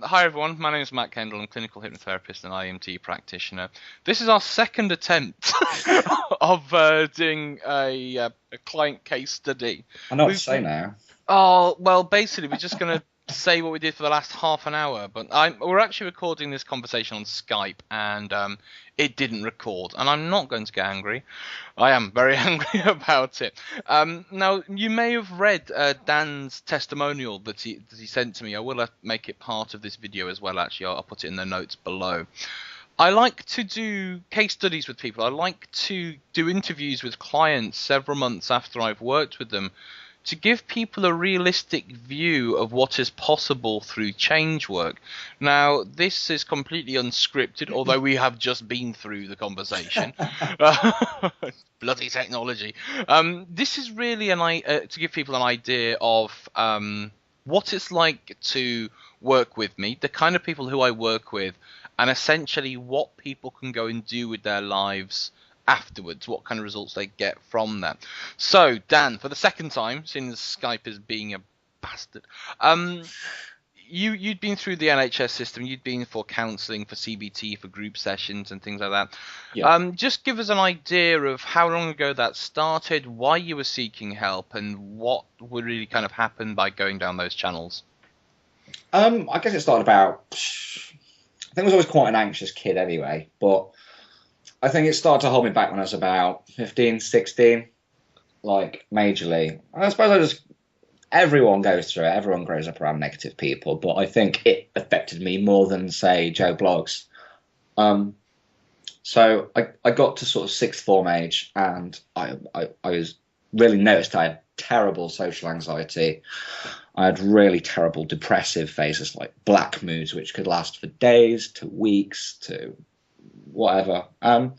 Hi everyone, my name is Matt Kendall. I'm a clinical hypnotherapist and IEMT practitioner. This is our second attempt of doing a client case study. I know what to We've say now. Oh, well, basically, we're just going to say what we did for the last half an hour, but we're actually recording this conversation on Skype, and it didn't record, and I'm not going to get angry. I am very angry about it. Now, you may have read Dan's testimonial that he sent to me. I will make it part of this video as well, actually. I'll put it in the notes below. I like to do case studies with people. I like to do interviews with clients several months after I've worked with them to give people a realistic view of what is possible through change work. Now, this is completely unscripted, although we have just been through the conversation. Bloody technology. This is really to give people an idea of what it's like to work with me, the kind of people who I work with, and essentially what people can go and do with their lives afterwards, what kind of results they get from that. So, Dan, for the second time, since Skype is being a bastard, you'd been through the NHS system, you'd been for counselling, for CBT, for group sessions and things like that. Yeah. Just give us an idea of how long ago that started, why you were seeking help, and what would really kind of happen by going down those channels. I guess it started about. I think I was always quite an anxious kid anyway, but I think it started to hold me back when I was about 15, 16, like majorly. I suppose everyone goes through it. Everyone grows up around negative people, but I think it affected me more than, say, Joe Bloggs. So I got to sort of sixth form age, and I was really noticed I had terrible social anxiety. I had really terrible depressive phases, like black moods, which could last for days to weeks to whatever. I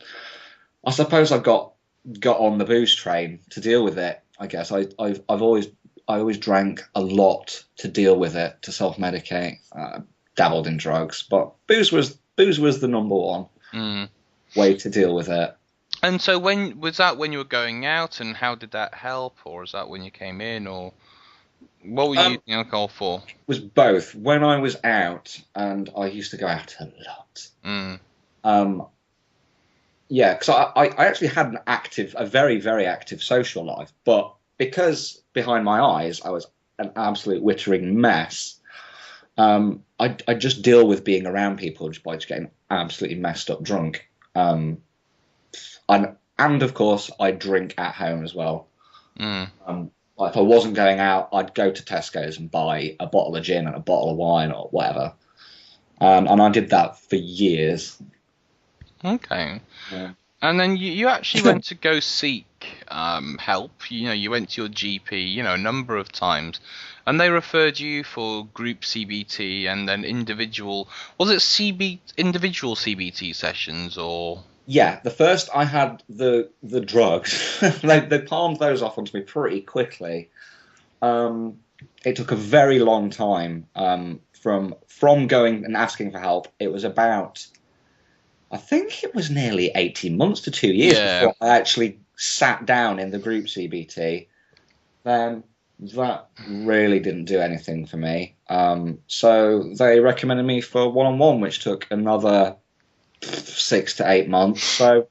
suppose I got on the booze train to deal with it. I guess I always drank a lot to deal with it, to self-medicate. Dabbled in drugs, but booze was the number one Mm. way to deal with it. And so when was that when you were going out, and how did that help, or is that when you came in, or what were you Um, using alcohol for? was both when I was out, and I used to go out a lot. Mm. Um, yeah, because I actually had a very, very active social life, but because behind my eyes I was an absolute wittering mess, I just deal with being around people just by just getting absolutely messed up drunk. And of course, I drink at home as well. Mm. Like if I wasn't going out, I'd go to Tesco's and buy a bottle of gin and a bottle of wine or whatever. And I did that for years. Okay. Yeah. And then you actually went to go seek help. You went to your GP, a number of times, and they referred you for group CBT and then individual. Was it individual CBT sessions or? Yeah, the first I had the drugs. They palmed those off onto me pretty quickly. Um, it took a very long time from going and asking for help. It was about, I think it was nearly 18 months to 2 years Yeah. before I actually sat down in the group CBT. Then that really didn't do anything for me. So they recommended me for one-on-one, which took another 6 to 8 months. So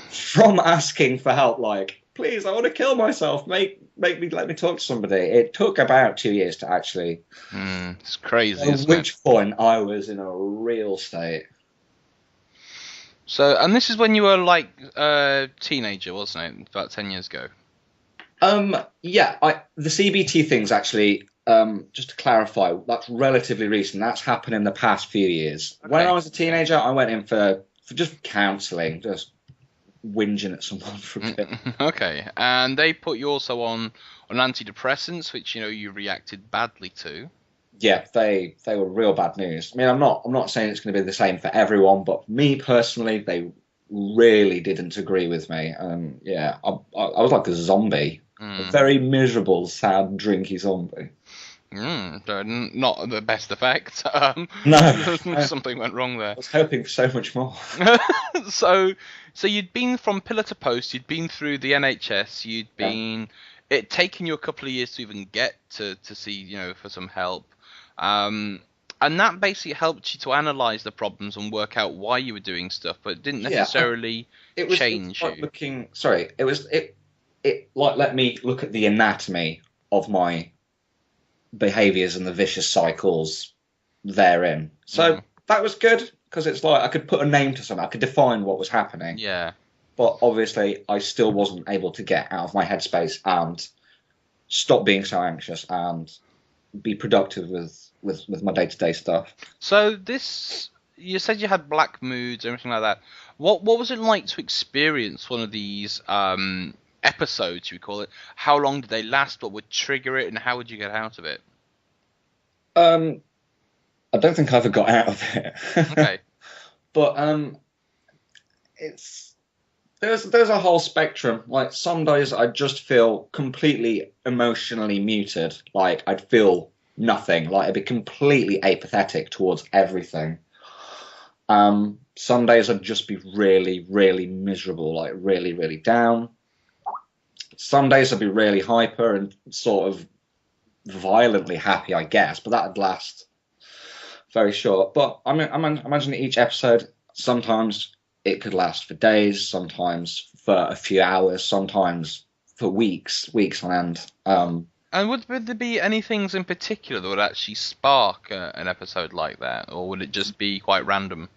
from asking for help, like, please, I want to kill myself, let me talk to somebody. It took about 2 years to actually, It's crazy, at isn't it? which point I was in a real state. So, and this is when you were like a teenager, wasn't it? About 10 years ago. Yeah, the CBT thing's actually, just to clarify, that's relatively recent. That's happened in the past few years. When I Okay. was a teenager, I went in for just counselling, just whinging at someone for a bit. Okay. And they put you also on antidepressants, which you reacted badly to. Yeah, they were real bad news. I mean, I'm not saying it's going to be the same for everyone, but me personally, they really didn't agree with me. Yeah, I was like a zombie, a Mm. very miserable, sad, drinky zombie. So not the best effect. No, I Something went wrong there. was hoping for so much more. So, so you'd been from pillar to post. You'd been through the NHS. You'd Yeah. been it taken you a couple of years to even get to see for some help. Um, And that basically helped you to analyze the problems and work out why you were doing stuff, but it didn't Yeah, necessarily it was change like you. looking. Sorry, it like let me look at the anatomy of my behaviors and the vicious cycles therein. So that was good because it's like I could put a name to something. I could define what was happening. Yeah. But obviously, I still wasn't able to get out of my headspace and stop being so anxious and be productive with my day-to-day stuff. So you said you had black moods, everything like that. What was it like to experience one of these episodes, you would call it? How long did they last? What would trigger it, and how would you get out of it? I don't think I ever got out of it. Okay. But it's there's a whole spectrum. Like some days I just feel completely emotionally muted. Like I'd feel nothing. Like I'd be completely apathetic towards everything. Some days I'd just be really, really miserable, like really, really down. Some days I'd be really hyper and sort of violently happy, I guess, but that'd last very short. But I imagine each episode, sometimes it could last for days, sometimes for a few hours, sometimes for weeks on end. And would there be any things in particular that would actually spark an episode like that, or would it just be quite random?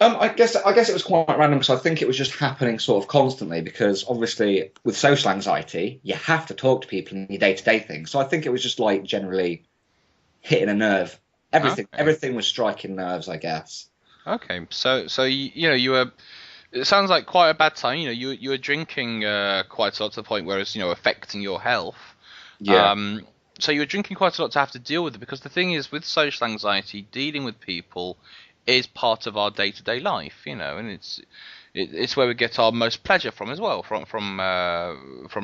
I guess it was quite random because I think it was just happening sort of constantly because obviously with social anxiety you have to talk to people in your day-to-day things. So I think it was just like generally hitting a nerve. Everything was striking nerves, I guess. Okay, so you were. It sounds like quite a bad time. You were drinking quite a lot to the point where it's affecting your health. Yeah. So you were drinking quite a lot to have to deal with it because the thing is with social anxiety, dealing with people is part of our day-to-day life, and it's where we get our most pleasure from as well, from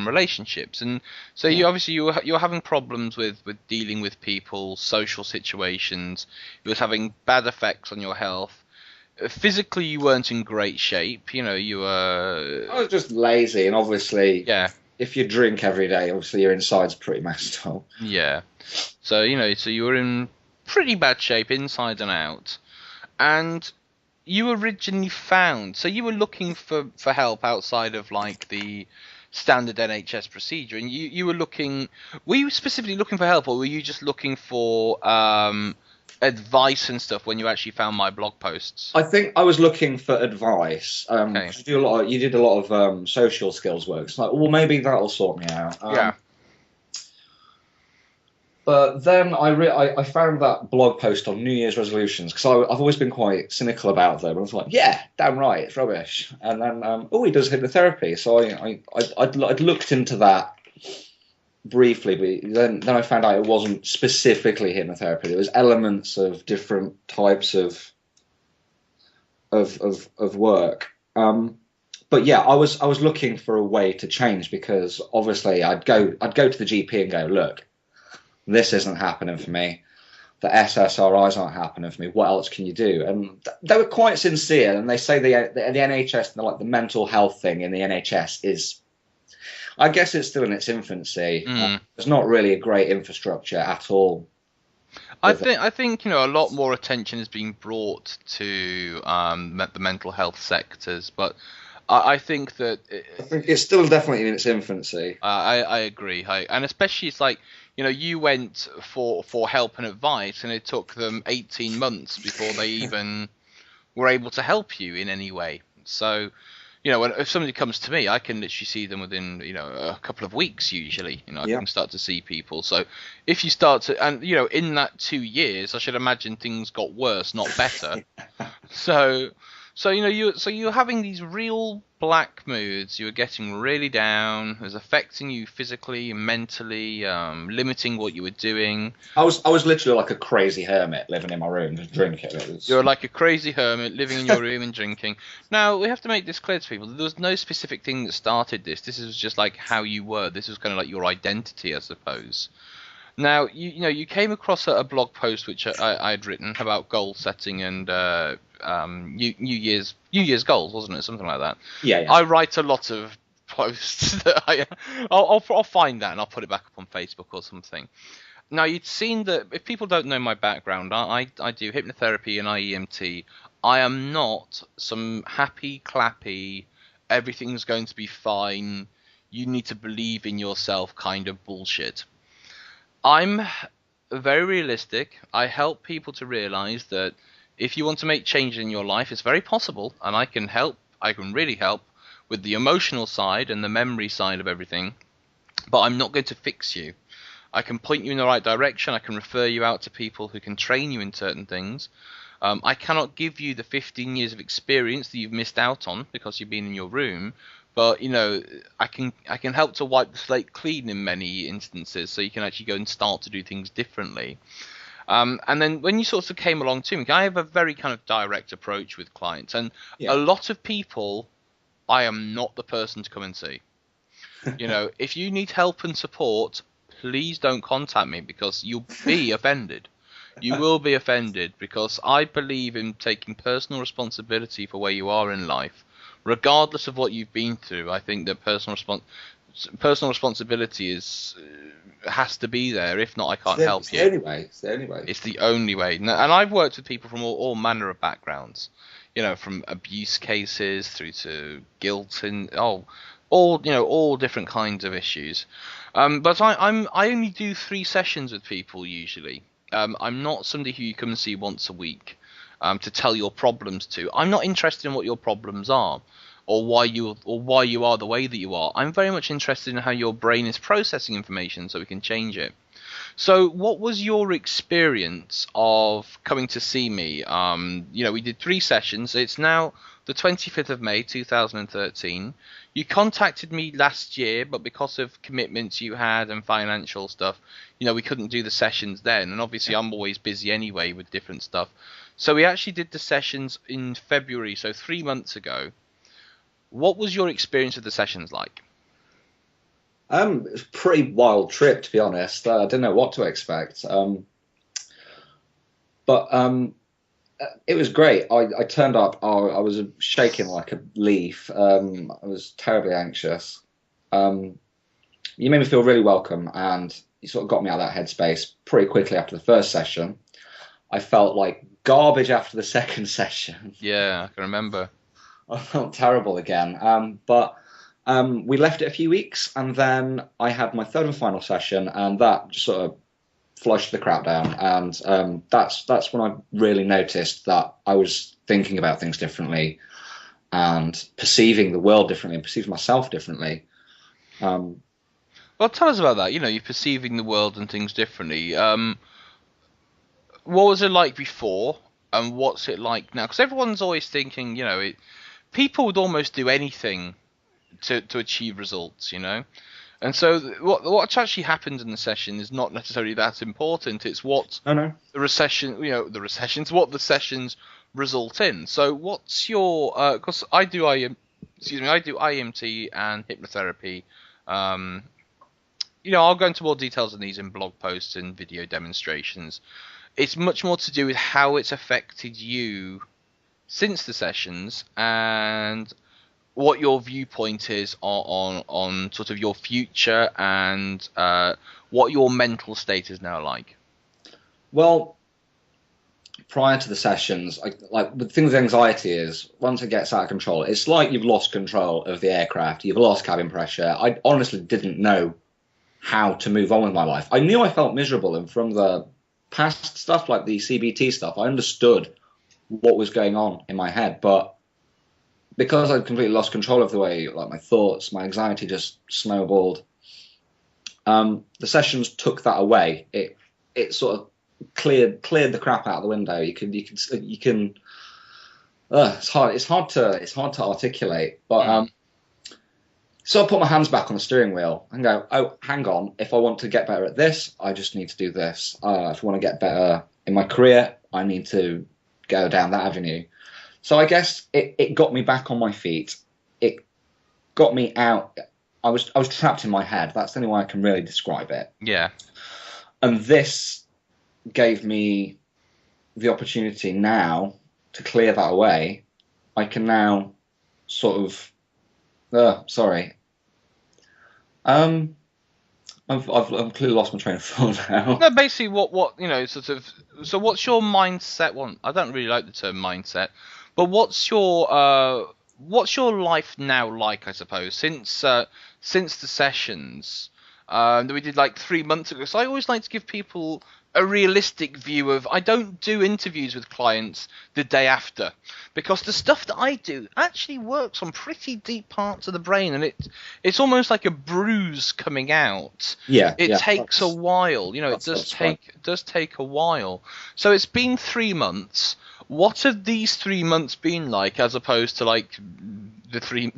relationships. And so you're having problems with dealing with people, social situations. It was having bad effects on your health. Physically, you weren't in great shape. You were. I was just lazy, and obviously, Yeah. if you drink every day, obviously your inside's pretty messed up. Yeah. So so you were in pretty bad shape inside and out. And you originally found, so you were looking for help outside of like the standard NHS procedure, and you were you specifically looking for help, or were you just looking for advice and stuff when you actually found my blog posts? I think I was looking for advice. Okay. You did a lot of social skills work. It's like, well, maybe that'll sort me out. Yeah. But then I found that blog post on New Year's resolutions because I've always been quite cynical about them. I was like, yeah, damn right, it's rubbish. And then, he does hypnotherapy. So I'd looked into that briefly, but then I found out it wasn't specifically hypnotherapy. There was elements of different types of work. But yeah, I was looking for a way to change because obviously I'd go to the GP and go, look, this isn't happening for me. The SSRIs aren't happening for me. What else can you do? And they were quite sincere. And they say the NHS, like the mental health thing in the NHS is, I guess it's still in its infancy. There's not really a great infrastructure at all. I think a lot more attention is being brought to the mental health sectors, but I think that I think it's still definitely in its infancy. I agree, and especially it's like you went for help and advice, and it took them 18 months before they even were able to help you in any way. So, if somebody comes to me, I can literally see them within a couple of weeks usually. I can start to see people. So if you start to, and in that 2 years, I should imagine things got worse, not better. So you're having these real black moods. You were getting really down. It was affecting you physically and mentally, limiting what you were doing. I was literally like a crazy hermit living in my room, just drinking. You're like a crazy hermit living in your room and drinking. Now we have to make this clear to people. There was no specific thing that started this. This is just like how you were. This was kind of like your identity, I suppose. Now you came across a blog post which I'd written about goal setting and New Year's goals, wasn't it? Something like that. Yeah. I write a lot of posts that I'll find that and I'll put it back up on Facebook or something. Now, you'd seen that if people don't know my background, I do hypnotherapy and IEMT. I am not some happy, clappy, everything's going to be fine, you need to believe in yourself kind of bullshit. I'm very realistic. I help people to realize that if you want to make change in your life, it's very possible, and I can help. I can really help with the emotional side and the memory side of everything, but I'm not going to fix you. I can point you in the right direction. I can refer you out to people who can train you in certain things. I cannot give you the 15 years of experience that you've missed out on because you've been in your room, but I can help to wipe the slate clean in many instances, so you can actually go and start to do things differently. And then when you sort of came along to me, I have a very kind of direct approach with clients, and a lot of people, I am not the person to come and see. If you need help and support, please don't contact me, because you'll be offended. You will be offended, because I believe in taking personal responsibility for where you are in life, regardless of what you've been through. I think that personal responsibility has to be there. If not, I can't help you. It's the only way. It's the only way. It's the only way. And I've worked with people from all manner of backgrounds, from abuse cases through to guilt and all different kinds of issues. But I only do 3 sessions with people usually. I'm not somebody who you come and see once a week to tell your problems to. I'm not interested in what your problems are, or why you are the way that you are. I'm very much interested in how your brain is processing information so we can change it. So what was your experience of coming to see me? We did 3 sessions. It's now the 25th of May 2013. You contacted me last year, but because of commitments you had and financial stuff, we couldn't do the sessions then. And obviously I'm always busy anyway with different stuff. So we actually did the sessions in February, so 3 months ago. What was your experience of the sessions like? It was a pretty wild trip, to be honest. I didn't know what to expect. But it was great. I turned up. I was shaking like a leaf. I was terribly anxious. You made me feel really welcome, and you sort of got me out of that headspace pretty quickly after the first session. I felt like garbage after the second session. Yeah, I can remember. I felt terrible again. But we left it a few weeks, and then I had my third and final session, and that sort of flushed the crap down. And that's when I really noticed that I was thinking about things differently and perceiving the world differently and perceiving myself differently. Well, tell us about that. You're perceiving the world and things differently. What was it like before, and what's it like now? Because everyone's always thinking, people would almost do anything to achieve results, And so what actually happened in the session is not necessarily that important. It's what the what the sessions result in. So what's your? Because I do IEMT and hypnotherapy. I'll go into more details on these in blog posts and video demonstrations. It's much more to do with how it's affected you since the sessions, and what your viewpoint is on sort of your future, and what your mental state is now like. Well, prior to the sessions, the thing with anxiety is once it gets out of control, it's like you've lost control of the aircraft. You've lost cabin pressure. I honestly didn't know how to move on with my life. I knew I felt miserable, and from the past stuff like the CBT stuff, I understood what was going on in my head, but because I'd completely lost control of the way, like my thoughts, my anxiety just snowballed. The sessions took that away. It sort of cleared the crap out of the window. You can. It's hard to articulate, but so I put my hands back on the steering wheel and go, oh, hang on. If I want to get better at this, I just need to do this. If I want to get better in my career, I need to go down that avenue. So I guess it got me back on my feet. It got me out. I was trapped in my head. That's the only way I can really describe it. Yeah. And this gave me the opportunity now to clear that away. I can now sort of, I've clearly lost my train of thought now. No, basically, what sort of. So, what's your mindset? Well, I don't really like the term mindset, but what's your life now like? I suppose since the sessions that we did like 3 months ago. So I always like to give people a realistic view of. I don't do interviews with clients the day after, because the stuff that I do actually works on pretty deep parts of the brain, and it's almost like a bruise coming out. Yeah, It yeah, takes a while, it does take a while. So it's been 3 months. What have these 3 months been like, as opposed to like the 3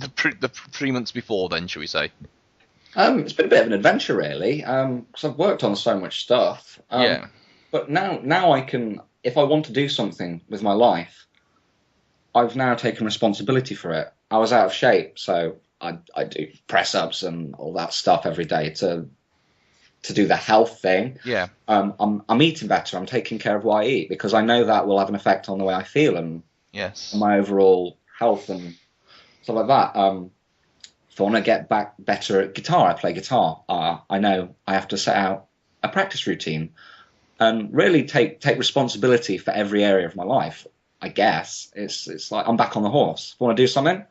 months before? Then, shall we say? It's been a bit of an adventure, really, because I've worked on so much stuff. Yeah. But now I can, if I want to do something with my life, I've now taken responsibility for it. I was out of shape, so I do press ups and all that stuff every day to do the health thing. Yeah. I'm eating better. I'm taking care of what I eat, because I know that will have an effect on the way I feel and Yes. my overall health and stuff like that. If I want to get back better at guitar, I play guitar. I know I have to set out a practice routine and really take responsibility for every area of my life. I guess it's like I'm back on the horse. If I want to do something,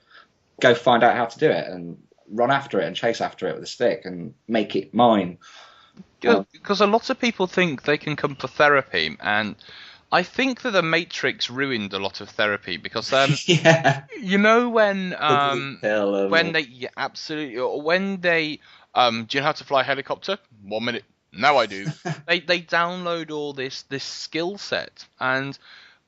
go find out how to do it and run after it and chase after it with a stick and make it mine. Because a lot of people think they can come for therapy, and I think that the Matrix ruined a lot of therapy, because Yeah. absolutely, or when they do you know how to fly a helicopter? 1 minute. Now I do. they download all this skill set, and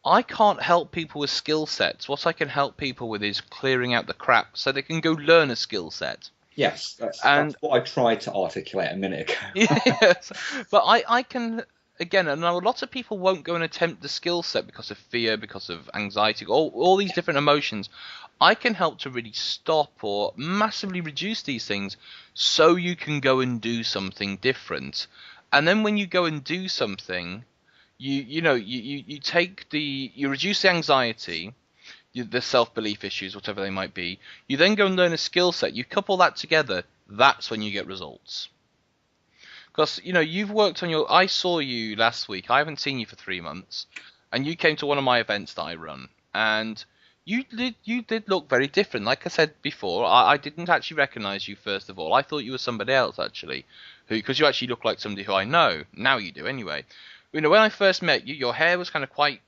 I can't help people with skill sets. What I can help people with is clearing out the crap so they can go learn a skill set. Yes, that's what I tried to articulate a minute ago. Yes, but I can, again, and a lot of people won't go and attempt the skill set because of fear, because of anxiety, all these different emotions. I can help to really stop or massively reduce these things so you can go and do something different. And then when you go and do something, you reduce the anxiety, the self-belief issues, whatever they might be. You then go and learn a skill set. You couple that together. That's when you get results. Because you've worked on your. I saw you last week. I haven't seen you for 3 months, and you came to one of my events that I run, and you did look very different. Like I said before, I didn't actually recognise you first of all. I thought you were somebody else actually, because you actually look like somebody who I know. Now you do anyway. When I first met you, your hair was kind of quite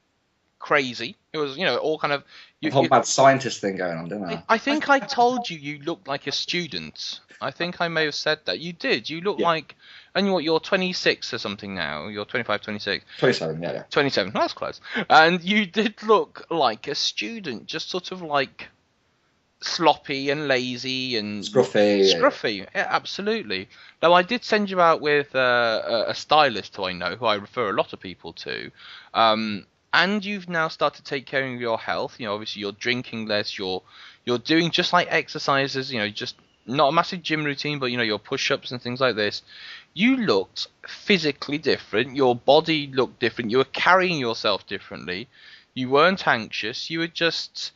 crazy. It was, all kind of. The whole mad scientist thing going on, didn't I? I think I told you looked like a student. I think I may have said that. You did. You look like, and you're 26 or something now. You're 25, 26. 27, yeah. 27. That's close. And you did look like a student, just sort of like sloppy and lazy and scruffy. Yeah, absolutely. Now I did send you out with a stylist who I know, who I refer a lot of people to. And you've now started to take care of your health. Obviously you're drinking less. You're doing just like exercises. Just not a massive gym routine, but your push-ups and things like this. You looked physically different. Your body looked different. You were carrying yourself differently. You weren't anxious. You just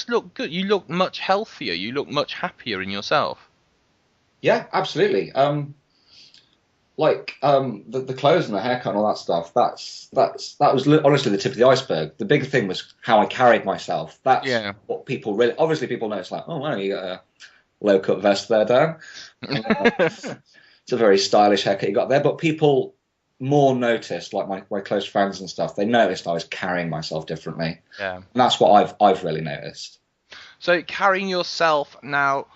looked good. You looked much healthier. You looked much happier in yourself. Yeah, absolutely. The clothes and the haircut and all that stuff. That was honestly the tip of the iceberg. The big thing was how I carried myself. That's what people really. Obviously, people know it's like, oh wow, you got a low cut vest there, Dan. It's a very stylish haircut you got there. But people more noticed, like my close friends and stuff. They noticed I was carrying myself differently. Yeah, and that's what I've really noticed. So carrying yourself now.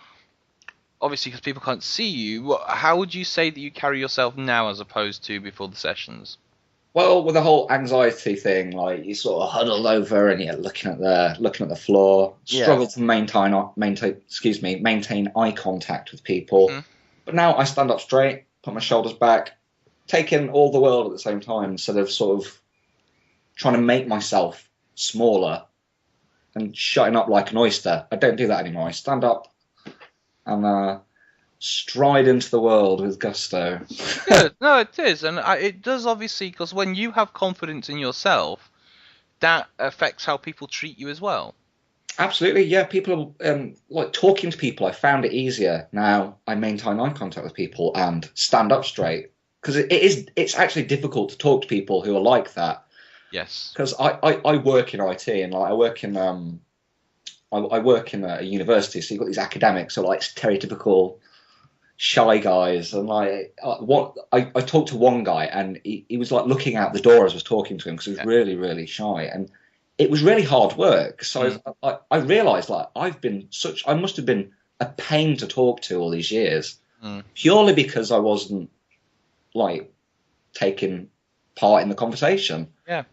Obviously, because people can't see you, how would you say that you carry yourself now as opposed to before the sessions? Well, with the whole anxiety thing, like you sort of huddled over and you're looking at the floor, struggle to maintain eye contact with people. Mm-hmm. But now I stand up straight, put my shoulders back, take in all the world at the same time, instead of sort of trying to make myself smaller and shutting up like an oyster. I don't do that anymore. I stand up and stride into the world with gusto. Good. No, it is, and it does obviously, because when you have confidence in yourself, that affects how people treat you as well. Absolutely, yeah. People like talking to people. I found it easier now. I maintain eye contact with people and stand up straight because it's actually difficult to talk to people who are like that. Yes. Because I work in IT and like I work in a university, so you've got these academics, so like stereotypical shy guys, and like what I talked to one guy and he was like looking out the door as I was talking to him because he was Yeah. really really shy and it was really hard work. So Mm. I realized like I must have been a pain to talk to all these years Mm. purely because I wasn't like taking part in the conversation. Yeah.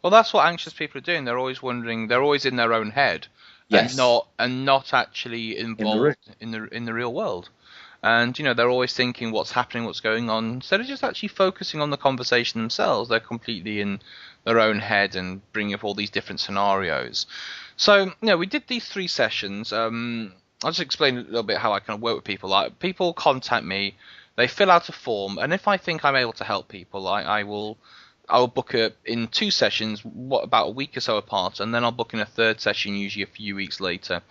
Well, that's what anxious people are doing. They're always wondering. They're always in their own head, and Yes, not actually in the room. involved in the real world. And they're always thinking what's happening, what's going on, instead of just actually focusing on the conversation themselves. They're completely in their own head and bringing up all these different scenarios. So, we did these 3 sessions. I'll just explain a little bit how I kind of work with people. Like, people contact me, they fill out a form, and if I think I'm able to help people, I will book it in 2 sessions, about a week or so apart, and then I'll book in a third session, usually a few weeks later.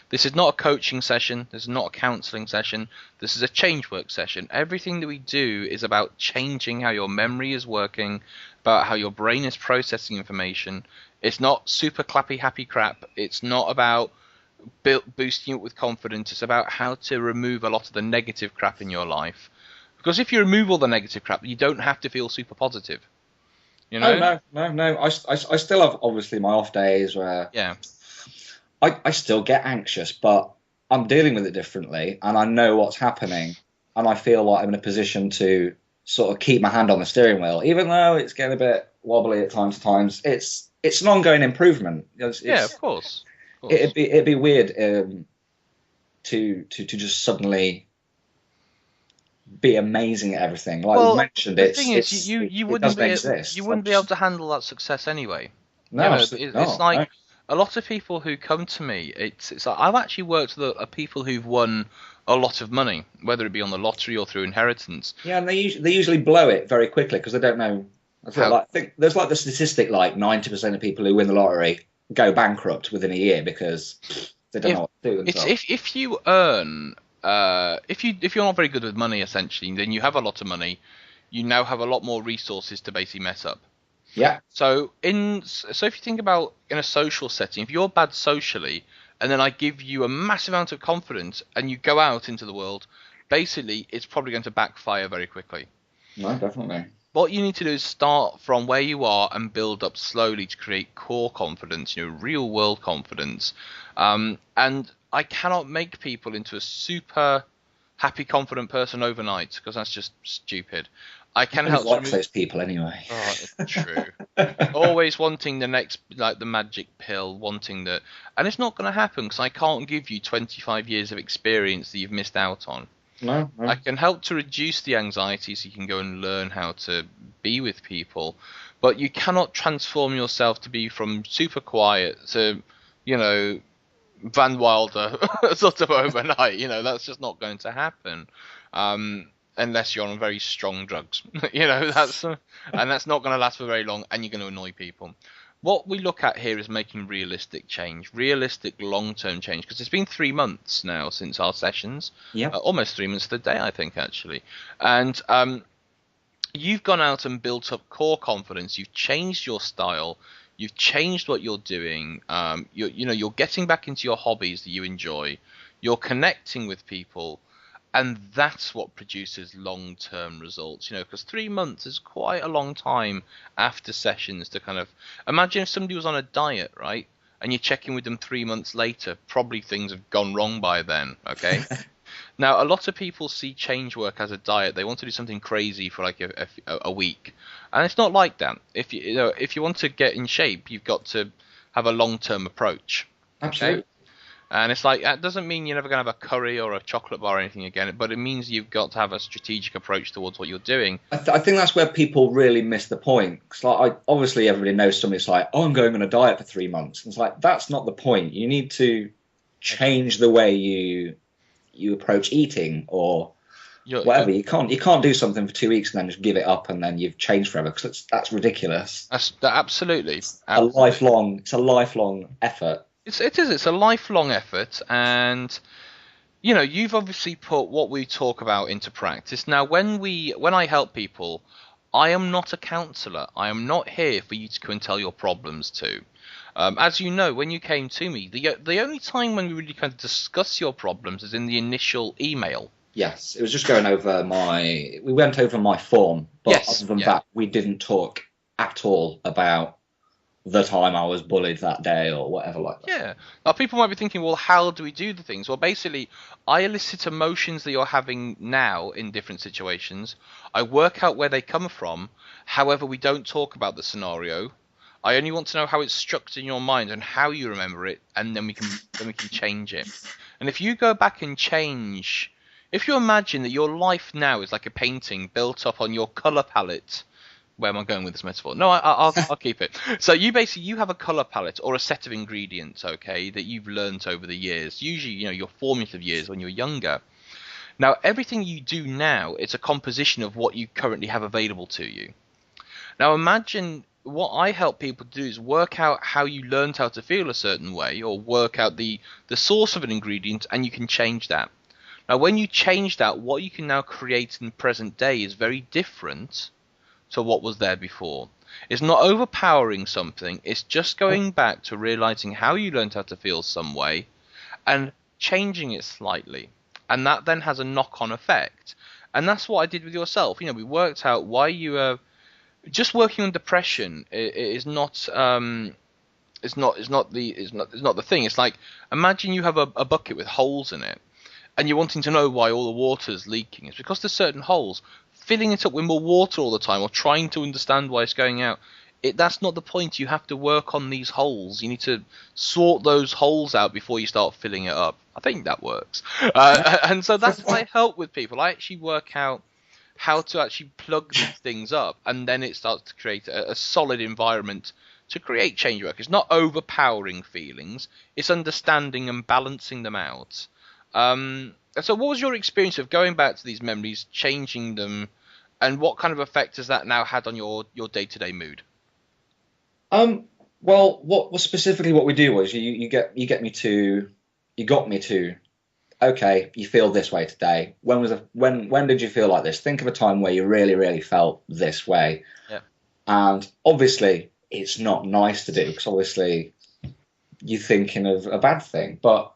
This is not a coaching session. This is not a counselling session. This is a change work session. Everything that we do is about changing how your memory is working, about how your brain is processing information. It's not super clappy happy crap. It's not about boosting you up with confidence. It's about how to remove a lot of the negative crap in your life. Because if you remove all the negative crap, you don't have to feel super positive. You Oh know? no. I still have obviously my off days where Yeah. I still get anxious, but I'm dealing with it differently and I know what's happening and I feel like I'm in a position to sort of keep my hand on the steering wheel, even though it's getting a bit wobbly at times. It's an ongoing improvement. Yeah, of course. Of course. It'd be weird to just suddenly be amazing at everything. Like we Well, mentioned, the thing is, you it wouldn't doesn't be exist. you I'm wouldn't be able just, to handle that success anyway. no, absolutely It's not. like No. a lot of people who come to me. It's like I've actually worked with people who've won a lot of money, whether it be on the lottery or through inheritance. Yeah, and they usually blow it very quickly because they don't know. I feel How like I think there's like the statistic like 90% of people who win the lottery go bankrupt within a year because they don't if know what to do with it's themselves. if you earn if you're not very good with money essentially, then you have a lot of money. You now have a lot more resources to basically mess up. Yeah, So if you think about in a social setting, if you're bad socially, and then I give you a massive amount of confidence, and you go out into the world, basically it's probably going to backfire very quickly. no, definitely. What you need to do is start from where you are and build up slowly to create core confidence, real world confidence. And I cannot make people into a super happy, confident person overnight because that's just stupid. I can help Who to likes those people anyway? Oh, it's true. Always wanting the next, like the magic pill, wanting that, and it's not going to happen because I can't give you 25 years of experience that you've missed out on. No, I no. can help to reduce the anxiety so you can go and learn how to be with people, but you cannot transform yourself to be from super quiet to, you know, Van Wilder sort of overnight. That's just not going to happen. Unless you're on very strong drugs, and that's not going to last for very long, and you're going to annoy people. What we look at here is making realistic change, realistic long-term change, because it's been 3 months now since our sessions, Yep. almost 3 months to the day, I think, actually, and you've gone out and built up core confidence. You've changed your style. You've changed what you're doing. You're getting back into your hobbies that you enjoy. You're connecting with people. And that's what produces long-term results, because 3 months is quite a long time after sessions to kind of imagine if somebody was on a diet, right? And you're checking with them 3 months later, probably things have gone wrong by then, okay? Now, a lot of people see change work as a diet. They want to do something crazy for like a week, and it's not like that. If you want to get in shape, you've got to have a long-term approach, okay? Absolutely. And it's like, that doesn't mean you're never going to have a curry or a chocolate bar or anything again, but it means you've got to have a strategic approach towards what you're doing. I think that's where people really miss the point. Because obviously everybody knows somebody's like, oh, I'm going on a diet for 3 months. And it's like, that's not the point. You need to change the way you approach eating or whatever. You can't do something for 2 weeks and then just give it up and then you've changed forever because that's ridiculous. Absolutely. It's a lifelong effort. It's a lifelong effort, and you know, you've obviously put what we talk about into practice. Now, when I help people, I am not a counsellor. I am not here for you to come and tell your problems to. As you know, when you came to me, the only time when we really kind of discuss your problems is in the initial email. Yes, it was just going over we went over my form, but Yes, other than yeah. that, we didn't talk at all about the time I was bullied that day or whatever like that. Yeah. Now, people might be thinking, well, how do we do the things? Well, basically, I elicit emotions that you're having now in different situations. I work out where they come from. However, we don't talk about the scenario. I only want to know how it's structured in your mind and how you remember it, and then we can change it. And if you go back and change, if you imagine that your life now is like a painting built up on your color palette. Where am I going with this metaphor? No, I'll keep it. So you have a color palette or a set of ingredients, okay, that you've learnt over the years. Usually, you know, your formative years when you're younger. Now, everything you do now, it's a composition of what you currently have available to you. Now, imagine what I help people do is work out how you learned how to feel a certain way, or work out the source of an ingredient, and you can change that. Now, when you change that, what you can now create in present day is very different to what was there before. It's not overpowering something, it's just going back to realizing how you learned how to feel some way and changing it slightly. And that then has a knock-on effect. And that's what I did with yourself. You know, we worked out why you were just working on depression is not it's not the thing. It's like, imagine you have a bucket with holes in it and you're wanting to know why all the water's leaking. It's because there's certain holes. Filling it up with more water all the time or trying to understand why it's going out, that's not the point. You have to work on these holes. You need to sort those holes out before you start filling it up. I think that works. And so that's what I help with people. I actually work out how to actually plug these things up, and then it starts to create a solid environment to create change work. It's not overpowering feelings. It's understanding and balancing them out. So what was your experience of going back to these memories, changing them, and what kind of effect has that now had on your day-to-day mood? Well, what was specifically what we do was you got me to, okay, you feel this way today. When did you feel like this? Think of a time where you really, really felt this way. Yeah. And obviously it's not nice to do, because obviously you're thinking of a bad thing. But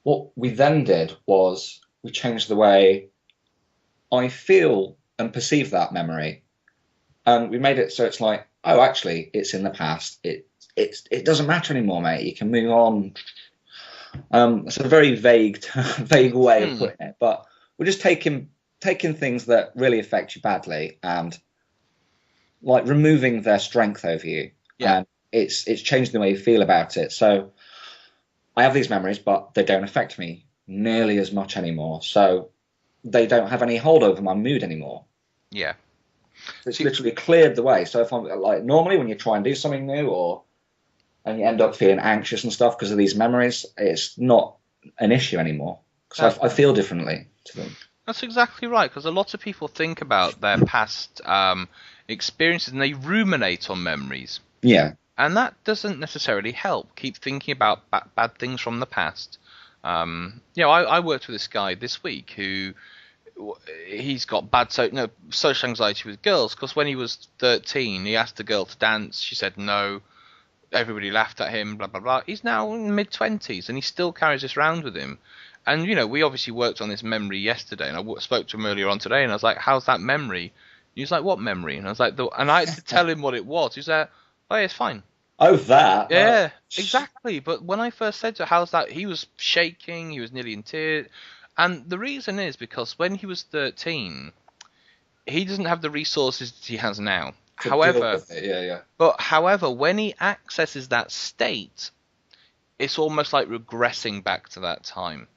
what we then did was we changed the way I feel and perceive that memory. And we made it so it's like, oh, actually, it's in the past. It doesn't matter anymore, mate. You can move on. It's a very vague way of putting it. But we're just taking things that really affect you badly and like removing their strength over you. Yeah. And it's changing the way you feel about it. So I have these memories, but they don't affect me nearly as much anymore. So they don't have any hold over my mood anymore. Yeah. It's literally cleared the way. So if I'm like, normally when you try and do something new and you end up feeling anxious and stuff because of these memories, it's not an issue anymore. Because I feel differently to them. That's exactly right, because a lot of people think about their past experiences and they ruminate on memories. Yeah. And that doesn't necessarily help. Keep thinking about bad things from the past. You know, I worked with this guy this week who he's got bad social anxiety with girls, because when he was 13, he asked a girl to dance. She said no. Everybody laughed at him, blah, blah, blah. He's now in mid-20s, and he still carries this around with him. And, you know, we obviously worked on this memory yesterday, and I spoke to him earlier on today, and I was like, how's that memory? He was like, what memory? And I was like, and I had to tell him what it was. He was like, oh, yeah, it's fine. Oh, that? Yeah, exactly. But when I first said to him, how's that? He was shaking. He was nearly in tears. And the reason is because when he was 13, he doesn't have the resources that he has now. However, however, when he accesses that state, it's almost like regressing back to that time.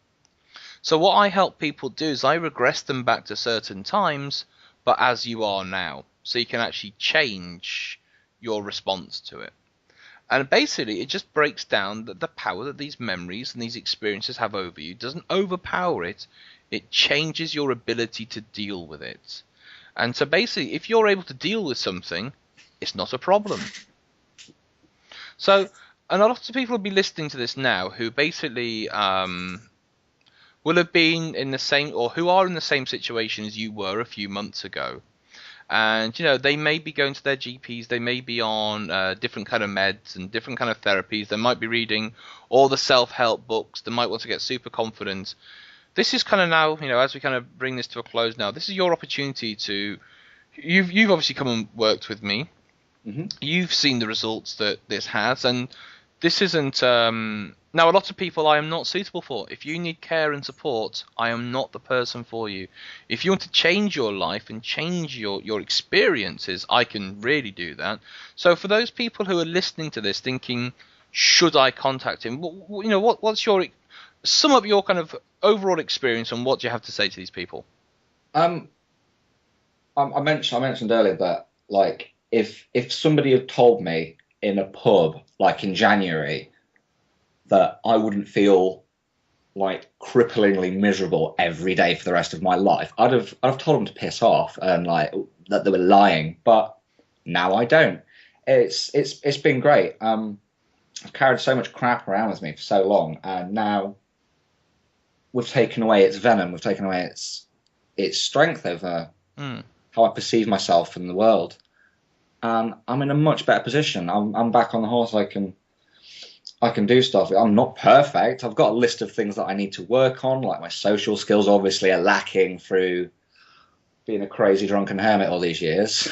So what I help people do is I regress them back to certain times, but as you are now. So you can actually change your response to it. And basically, it just breaks down the power that these memories and these experiences have over you. It doesn't overpower it. It changes your ability to deal with it. And so basically, if you're able to deal with something, it's not a problem. So and a lot of people will be listening to this now who basically will have been in the same, or who are in the same situation as you were a few months ago. And they may be going to their GPs, they may be on different kind of meds and different kind of therapies, they might be reading all the self-help books, they might want to get super confident. This is kind of now, as we kind of bring this to a close now, this is your opportunity to, you've obviously come and worked with me, you've seen the results that this has, and this isn't now, a lot of people I am not suitable for. If you need care and support, I am not the person for you. If you want to change your life and change your experiences, I can really do that. So for those people who are listening to this thinking, should I contact him? What's your, sum up your kind of overall experience and what do you have to say to these people? I mentioned earlier that, like, if somebody had told me in a pub, like in January, that I wouldn't feel like cripplingly miserable every day for the rest of my life, I'd have told them to piss off and like that they were lying. But now I don't. It's been great. I've carried so much crap around with me for so long, and now we've taken away its venom. We've taken away its strength over how I perceive myself in the world, and I'm in a much better position. I'm back on the horse. I can do stuff. I'm not perfect. I've got a list of things that I need to work on, like my social skills obviously are lacking through being a crazy drunken hermit all these years.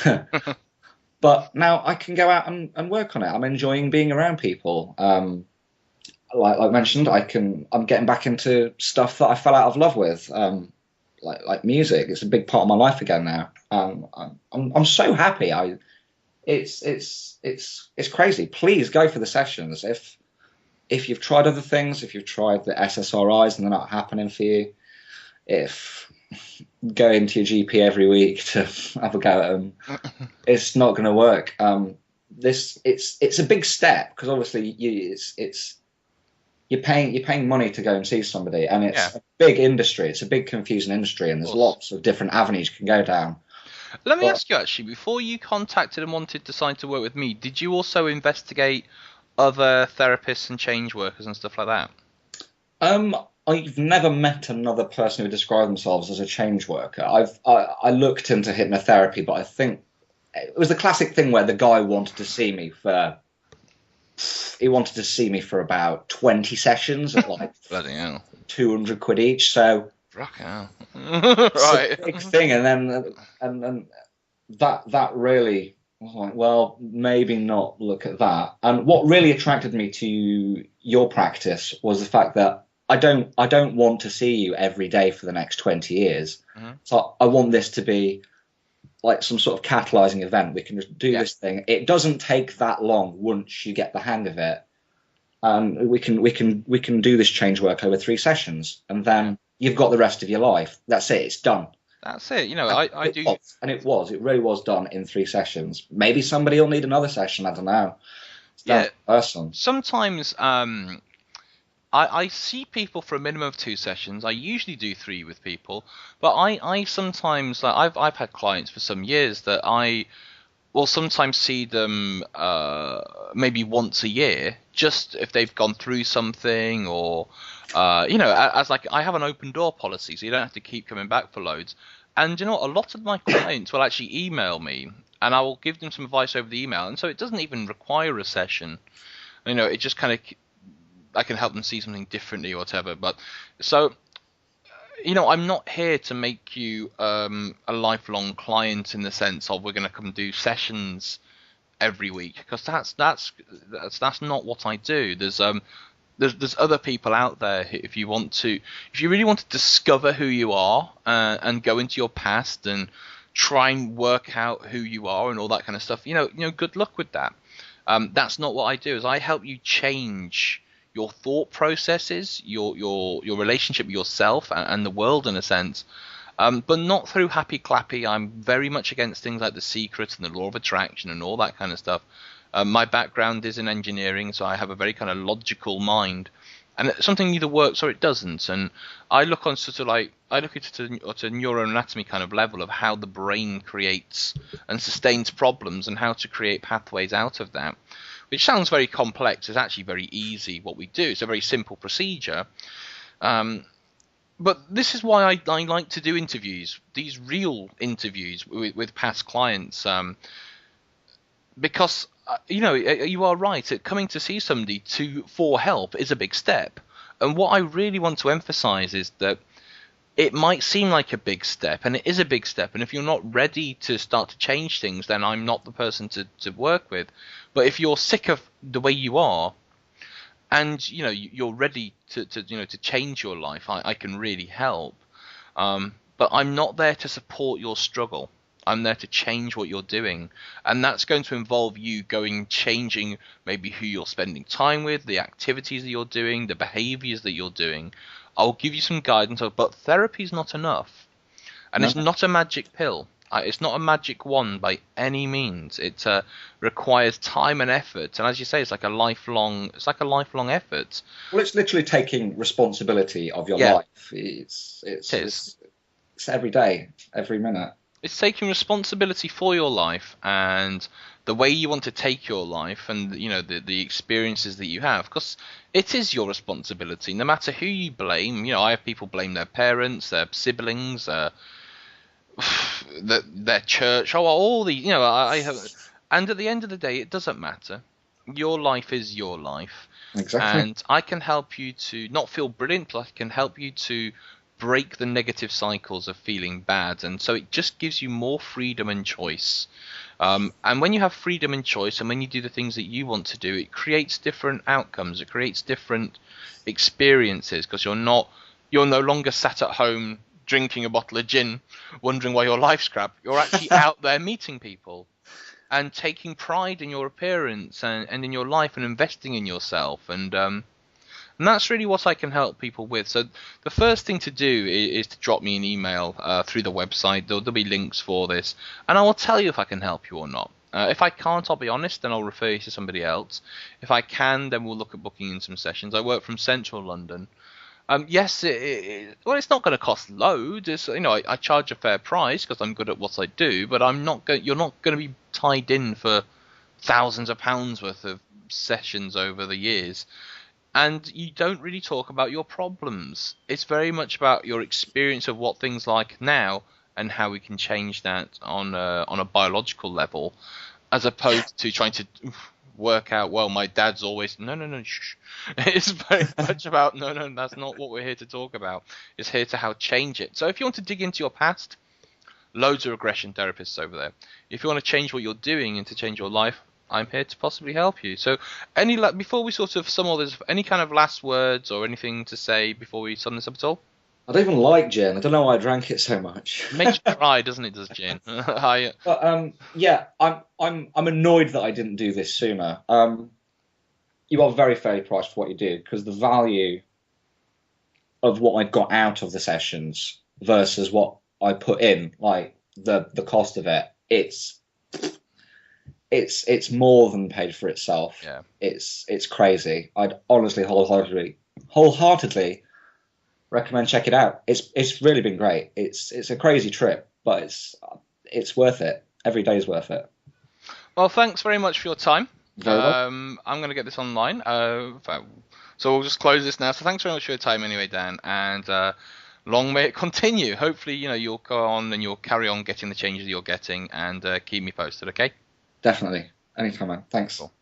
But now I can go out and work on it. I'm enjoying being around people. Like I mentioned, I'm getting back into stuff that I fell out of love with, like music. It's a big part of my life again now. I'm so happy. It's crazy. Please go for the sessions. If you've tried other things, if you've tried the SSRIs and they're not happening for you, if going to your GP every week to have a go at them, it's not going to work. It's a big step because obviously you're paying money to go and see somebody, and it's a big industry. It's a big confusing industry, and there's lots of different avenues you can go down. Let me ask you, actually, before you contacted and wanted to decide to work with me, did you also investigate other therapists and change workers and stuff like that? I've never met another person who described themselves as a change worker. I looked into hypnotherapy, but I think it was the classic thing where the guy wanted to see me for about 20 sessions at like bloody hell, 200 quid each. So rock hell. Right, it's a big thing, and then that really was like, well, maybe not look at that. And what really attracted me to your practice was the fact that I don't want to see you every day for the next 20 years. So I want this to be like some sort of catalyzing event. We can just do this thing. It doesn't take that long once you get the hang of it. We can do this change work over 3 sessions, and then you've got the rest of your life. That's it. It's done. That's it. It really was done in 3 sessions. Maybe somebody will need another session. I don't know. Person. Sometimes I see people for a minimum of 2 sessions. I usually do 3 with people, but I sometimes, like, I've had clients for some years that I will sometimes see them maybe once a year, just if they've gone through something, or as like, I have an open door policy, so you don't have to keep coming back for loads. And a lot of my clients will actually email me, and I will give them some advice over the email, and so it doesn't even require a session. It just kind of, I can help them see something differently or whatever. But so, I'm not here to make you a lifelong client in the sense of we're going to come do sessions every week, because that's not what I do. There's other people out there. If you really want to discover who you are and go into your past and try and work out who you are and all that kind of stuff, good luck with that. That's not what I do. Is I help you change your thought processes, your relationship with yourself and the world in a sense, but not through happy clappy. I'm very much against things like The Secret and the Law of Attraction and all that kind of stuff. My background is in engineering, so I have a very kind of logical mind, and something either works or it doesn't. And I look on at a neuroanatomy kind of level of how the brain creates and sustains problems and how to create pathways out of that. which sounds very complex. It's actually very easy what we do. It's a very simple procedure. But this is why I like to do interviews, these real interviews with past clients, because you are right. Coming to see somebody for help is a big step, and what I really want to emphasize is that it might seem like a big step, and it is a big step. And if you're not ready to start to change things, then I'm not the person to work with. But if you're sick of the way you are, and you're ready to change your life, I can really help. But I'm not there to support your struggle. I'm there to change what you're doing, and that's going to involve you changing maybe who you're spending time with, the activities that you're doing, the behaviors that you're doing. I'll give you some guidance, but therapy is not enough, and It's not a magic pill. It's not a magic wand by any means. It requires time and effort, and as you say, it's like a lifelong effort. Well, it's literally taking responsibility of your life. It's every day, every minute. It's taking responsibility for your life and the way you want to take your life, and the experiences that you have, because it is your responsibility. No matter who you blame, I have people blame their parents, their siblings, their church, all the I have, and at the end of the day, it doesn't matter. Your life is your life, exactly. And I can help you to not feel brilliant, but I can help you to break the negative cycles of feeling bad, and so it just gives you more freedom and choice. And when you have freedom and choice, and when you do the things that you want to do, it creates different outcomes. It creates different experiences, because you're no longer sat at home drinking a bottle of gin, wondering why your life's crap. You're actually out there meeting people and taking pride in your appearance and in your life, and investing in yourself. And that's really what I can help people with. So the first thing to do is to drop me an email through the website. There'll be links for this, and I will tell you if I can help you or not. If I can't, I'll be honest, then I'll refer you to somebody else. If I can, then we'll look at booking in some sessions. I work from central London. Yes, it's not going to cost loads. I charge a fair price because I'm good at what I do, but you're not going to be tied in for thousands of pounds worth of sessions over the years. And you don't really talk about your problems. It's very much about your experience of what things like now and how we can change that on a biological level, as opposed to trying to work out, well, my dad's always no shh. It's very much about no, that's not what we're here to talk about. It's here to how change it. So if you want to dig into your past, loads of regression therapists over there. If you want to change what you're doing and to change your life, I'm here to possibly help you. So before we sort of sum all this, any kind of last words or anything to say before we sum this up at all? I don't even like gin. I don't know why I drank it so much. It makes you cry, doesn't it, does gin? But I'm annoyed that I didn't do this sooner. You are very fairly priced for what you do, because the value of what I got out of the sessions versus what I put in, like the cost of it, it's more than paid for itself. Yeah. It's crazy. I'd honestly wholeheartedly recommend check it out. It's really been great. It's a crazy trip, but it's worth it. Every day is worth it. Well, thanks very much for your time. Very well. I'm going to get this online. So we'll just close this now. So thanks very much for your time anyway, Dan, and long may it continue. Hopefully, you'll go on and you'll carry on getting the changes you're getting, and keep me posted, okay? Definitely. Anytime, man. Thanks. Cool.